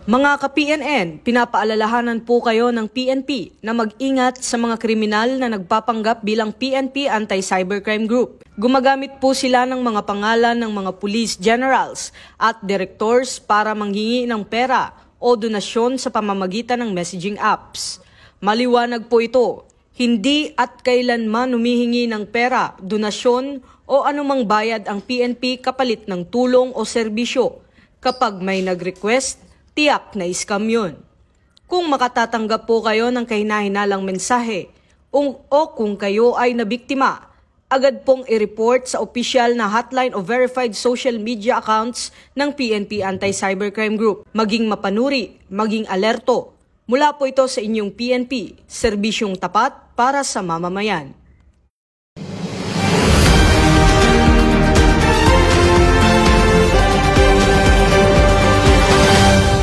Mga ka-PNN, pinapaalalahanan po kayo ng PNP na mag-ingat sa mga kriminal na nagpapanggap bilang PNP Anti-Cybercrime Group. Gumagamit po sila ng mga pangalan ng mga police generals at directors para manghingi ng pera o donasyon sa pamamagitan ng messaging apps. Maliwanag po ito, hindi at kailanman humihingi ng pera, donasyon o anumang bayad ang PNP kapalit ng tulong o serbisyo. Kapag may nag-request, tiyak na scam yun. Kung makatatanggap po kayo ng kahinahinalang mensahe o kung kayo ay nabiktima, agad pong i-report sa opisyal na hotline o verified social media accounts ng PNP Anti-Cybercrime Group. Maging mapanuri, maging alerto. Mula po ito sa inyong PNP, serbisyong tapat para sa mamamayan.